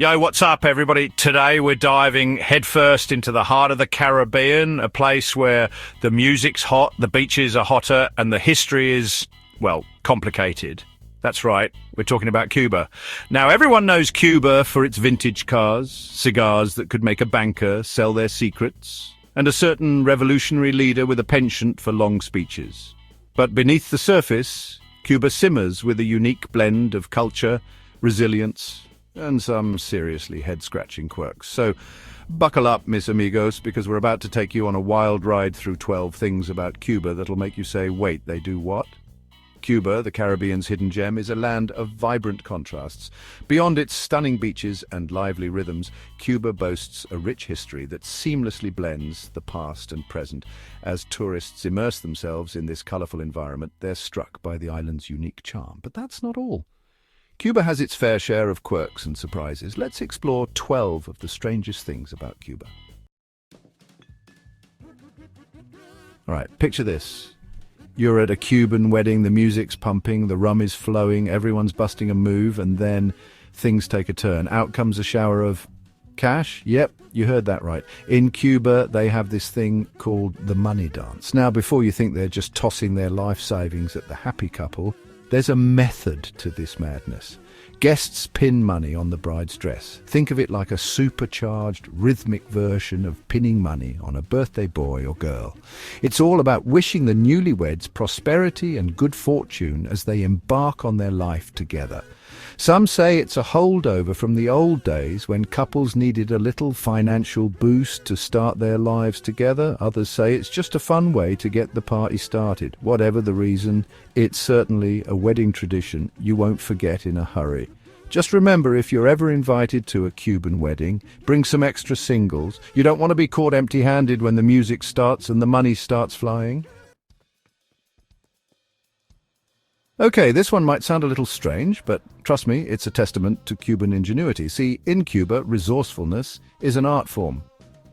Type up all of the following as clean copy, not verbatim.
Yo, what's up, everybody? Today we're diving headfirst into the heart of the Caribbean, a place where the music's hot, the beaches are hotter, and the history is, well, complicated. That's right, we're talking about Cuba. Now, everyone knows Cuba for its vintage cars, cigars that could make a banker sell their secrets, and a certain revolutionary leader with a penchant for long speeches. But beneath the surface, Cuba simmers with a unique blend of culture, resilience, and some seriously head-scratching quirks. So, buckle up, mis amigos, because we're about to take you on a wild ride through 12 things about Cuba that'll make you say, wait, they do what? Cuba, the Caribbean's hidden gem, is a land of vibrant contrasts. Beyond its stunning beaches and lively rhythms, Cuba boasts a rich history that seamlessly blends the past and present. As tourists immerse themselves in this colorful environment, they're struck by the island's unique charm. But that's not all. Cuba has its fair share of quirks and surprises. Let's explore 12 of the strangest things about Cuba. All right, picture this. You're at a Cuban wedding, the music's pumping, the rum is flowing, everyone's busting a move, and then things take a turn. Out comes a shower of cash. Yep, you heard that right. In Cuba, they have this thing called the money dance. Now, before you think they're just tossing their life savings at the happy couple, there's a method to this madness. Guests pin money on the bride's dress. Think of it like a supercharged, rhythmic version of pinning money on a birthday boy or girl. It's all about wishing the newlyweds prosperity and good fortune as they embark on their life together. Some say it's a holdover from the old days when couples needed a little financial boost to start their lives together. Others say it's just a fun way to get the party started. Whatever the reason, it's certainly a wedding tradition you won't forget in a hurry. Just remember, if you're ever invited to a Cuban wedding, bring some extra singles. You don't want to be caught empty-handed when the music starts and the money starts flying. Okay, this one might sound a little strange, but trust me, it's a testament to Cuban ingenuity. See, in Cuba, resourcefulness is an art form.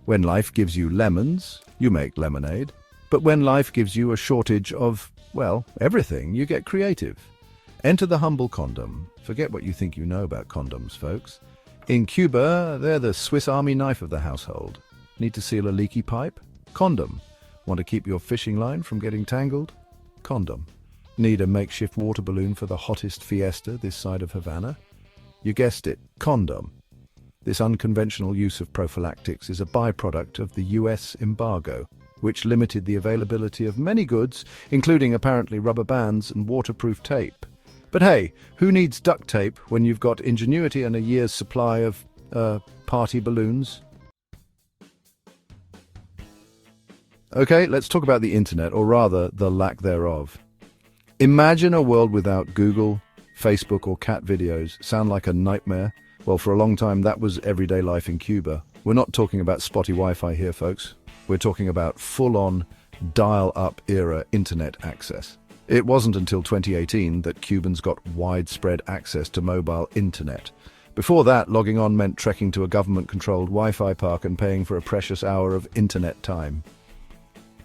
When life gives you lemons, you make lemonade. But when life gives you a shortage of, well, everything, you get creative. Enter the humble condom. Forget what you think you know about condoms, folks. In Cuba, they're the Swiss Army knife of the household. Need to seal a leaky pipe? Condom. Want to keep your fishing line from getting tangled? Condom. Need a makeshift water balloon for the hottest fiesta this side of Havana? You guessed it, condom. This unconventional use of prophylactics is a byproduct of the US embargo, which limited the availability of many goods, including apparently rubber bands and waterproof tape. But hey, who needs duct tape when you've got ingenuity and a year's supply of, party balloons? Okay, let's talk about the internet, or rather, the lack thereof. Imagine a world without Google, Facebook, or cat videos. Sound like a nightmare? Well, for a long time, that was everyday life in Cuba. We're not talking about spotty Wi-Fi here, folks. We're talking about full-on, dial-up era internet access. It wasn't until 2018 that Cubans got widespread access to mobile internet. Before that, logging on meant trekking to a government-controlled Wi-Fi park and paying for a precious hour of internet time.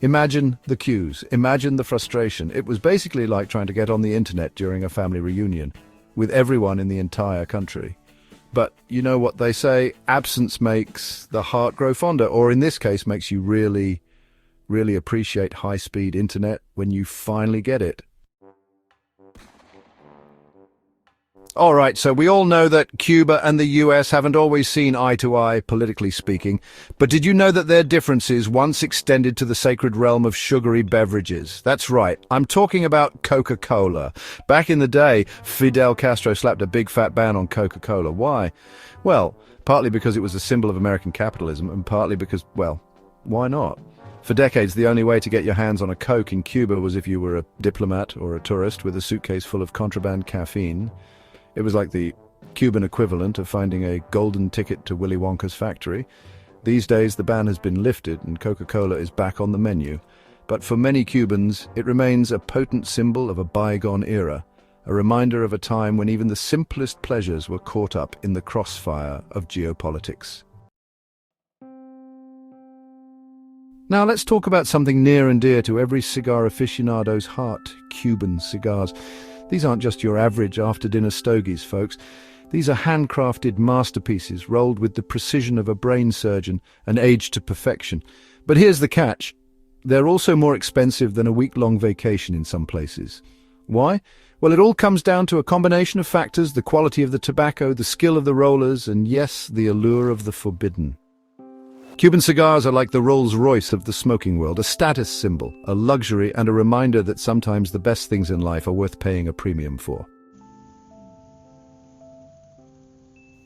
Imagine the queues, imagine the frustration. It was basically like trying to get on the internet during a family reunion, with everyone in the entire country. But you know what they say, absence makes the heart grow fonder, or in this case makes you really appreciate high-speed internet when you finally get it. All right, so we all know that Cuba and the US haven't always seen eye to eye, politically speaking. But did you know that their differences once extended to the sacred realm of sugary beverages? That's right, I'm talking about Coca-Cola. Back in the day, Fidel Castro slapped a big fat ban on Coca-Cola. Why? Well, partly because it was a symbol of American capitalism, and partly because, well, why not? For decades, the only way to get your hands on a Coke in Cuba was if you were a diplomat or a tourist with a suitcase full of contraband caffeine. It was like the Cuban equivalent of finding a golden ticket to Willy Wonka's factory. These days, the ban has been lifted and Coca-Cola is back on the menu. But for many Cubans, it remains a potent symbol of a bygone era, a reminder of a time when even the simplest pleasures were caught up in the crossfire of geopolitics. Now let's talk about something near and dear to every cigar aficionado's heart, Cuban cigars. These aren't just your average after-dinner stogies, folks. These are handcrafted masterpieces rolled with the precision of a brain surgeon and aged to perfection. But here's the catch. They're also more expensive than a week-long vacation in some places. Why? Well, it all comes down to a combination of factors: the quality of the tobacco, the skill of the rollers, and yes, the allure of the forbidden. Cuban cigars are like the Rolls-Royce of the smoking world, a status symbol, a luxury, and a reminder that sometimes the best things in life are worth paying a premium for.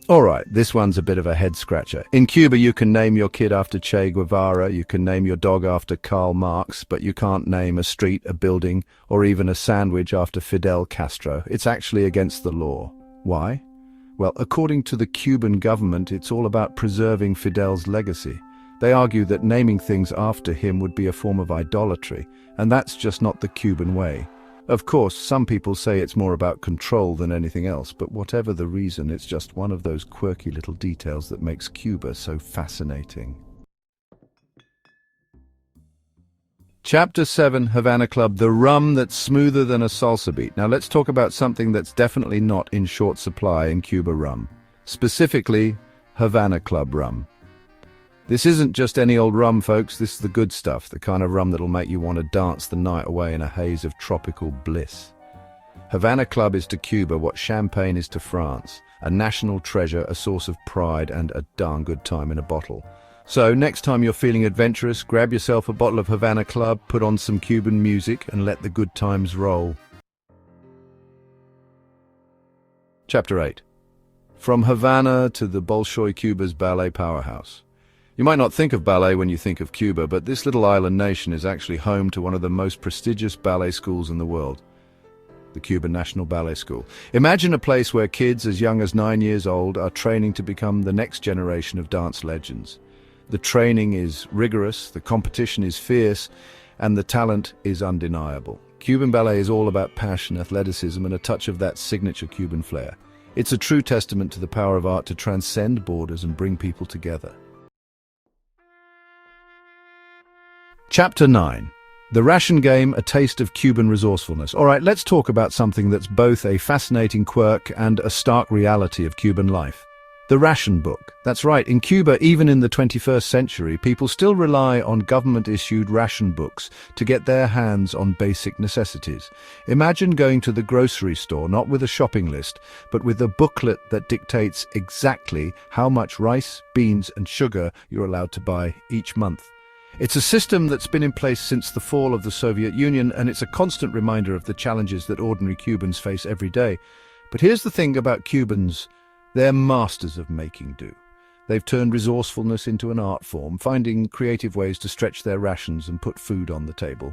Alright, this one's a bit of a head-scratcher. In Cuba, you can name your kid after Che Guevara, you can name your dog after Karl Marx, but you can't name a street, a building, or even a sandwich after Fidel Castro. It's actually against the law. Why? Well, according to the Cuban government, it's all about preserving Fidel's legacy. They argue that naming things after him would be a form of idolatry, and that's just not the Cuban way. Of course, some people say it's more about control than anything else, but whatever the reason, it's just one of those quirky little details that makes Cuba so fascinating. Chapter 7, Havana Club, the rum that's smoother than a salsa beat. Now let's talk about something that's definitely not in short supply in Cuba rum. Specifically, Havana Club rum. This isn't just any old rum, folks. This is the good stuff, the kind of rum that'll make you want to dance the night away in a haze of tropical bliss. Havana Club is to Cuba what champagne is to France, a national treasure, a source of pride, and a darn good time in a bottle. So next time you're feeling adventurous, grab yourself a bottle of Havana Club, put on some Cuban music, and let the good times roll. Chapter 8. From Havana to the Bolshoi Cuba's Ballet Powerhouse. You might not think of ballet when you think of Cuba, but this little island nation is actually home to one of the most prestigious ballet schools in the world, the Cuban National Ballet School. Imagine a place where kids as young as 9 years old are training to become the next generation of dance legends. The training is rigorous, the competition is fierce, and the talent is undeniable. Cuban ballet is all about passion, athleticism, and a touch of that signature Cuban flair. It's a true testament to the power of art to transcend borders and bring people together. Chapter 9. The Ration Game, a taste of Cuban resourcefulness. Alright, let's talk about something that's both a fascinating quirk and a stark reality of Cuban life. The ration book. That's right, in Cuba, even in the 21st century, people still rely on government-issued ration books to get their hands on basic necessities. Imagine going to the grocery store, not with a shopping list, but with a booklet that dictates exactly how much rice, beans, and sugar you're allowed to buy each month. It's a system that's been in place since the fall of the Soviet Union, and it's a constant reminder of the challenges that ordinary Cubans face every day. But here's the thing about Cubans: they're masters of making do. They've turned resourcefulness into an art form, finding creative ways to stretch their rations and put food on the table.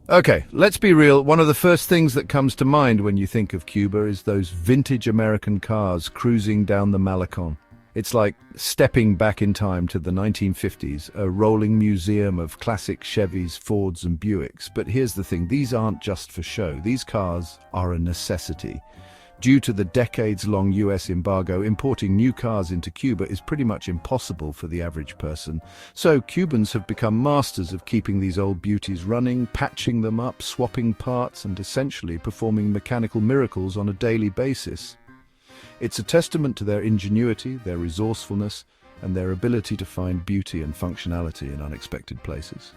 Okay, let's be real. One of the first things that comes to mind when you think of Cuba is those vintage American cars cruising down the Malecon. It's like stepping back in time to the 1950s, a rolling museum of classic Chevys, Fords and Buicks. But here's the thing, these aren't just for show. These cars are a necessity. Due to the decades-long US embargo, importing new cars into Cuba is pretty much impossible for the average person. So Cubans have become masters of keeping these old beauties running, patching them up, swapping parts, and essentially performing mechanical miracles on a daily basis. It's a testament to their ingenuity, their resourcefulness, and their ability to find beauty and functionality in unexpected places.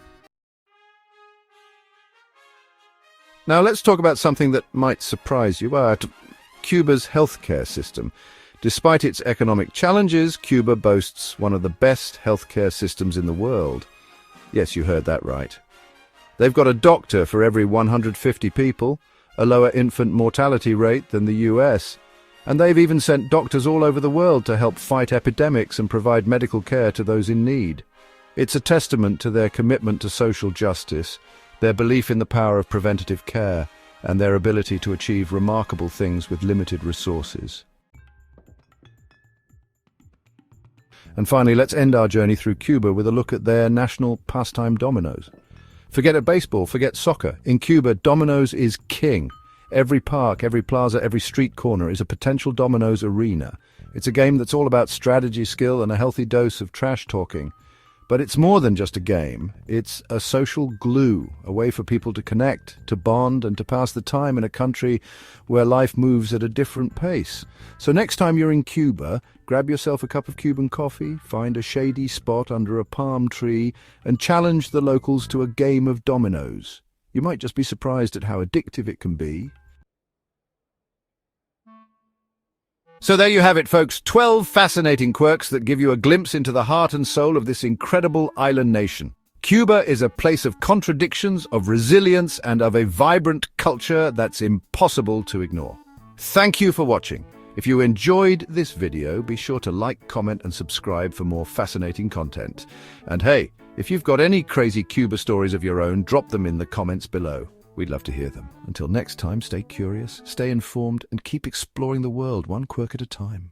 Now let's talk about something that might surprise you, Cuba's healthcare system. Despite its economic challenges, Cuba boasts one of the best healthcare systems in the world. Yes, you heard that right. They've got a doctor for every 150 people, a lower infant mortality rate than the US, and they've even sent doctors all over the world to help fight epidemics and provide medical care to those in need. It's a testament to their commitment to social justice, their belief in the power of preventative care, and their ability to achieve remarkable things with limited resources. And finally, let's end our journey through Cuba with a look at their national pastime, dominoes. Forget it baseball, forget soccer. In Cuba, dominoes is king. Every park, every plaza, every street corner is a potential dominoes arena. It's a game that's all about strategy, skill, and a healthy dose of trash talking. But it's more than just a game. It's a social glue, a way for people to connect, to bond, and to pass the time in a country where life moves at a different pace. So next time you're in Cuba, grab yourself a cup of Cuban coffee, find a shady spot under a palm tree, and challenge the locals to a game of dominoes. You might just be surprised at how addictive it can be. So there you have it, folks. 12 fascinating quirks that give you a glimpse into the heart and soul of this incredible island nation. Cuba is a place of contradictions, of resilience, and of a vibrant culture that's impossible to ignore. Thank you for watching. If you enjoyed this video, be sure to like, comment, and subscribe for more fascinating content. And hey, if you've got any crazy Cuba stories of your own, drop them in the comments below. We'd love to hear them. Until next time, stay curious, stay informed, and keep exploring the world one quirk at a time.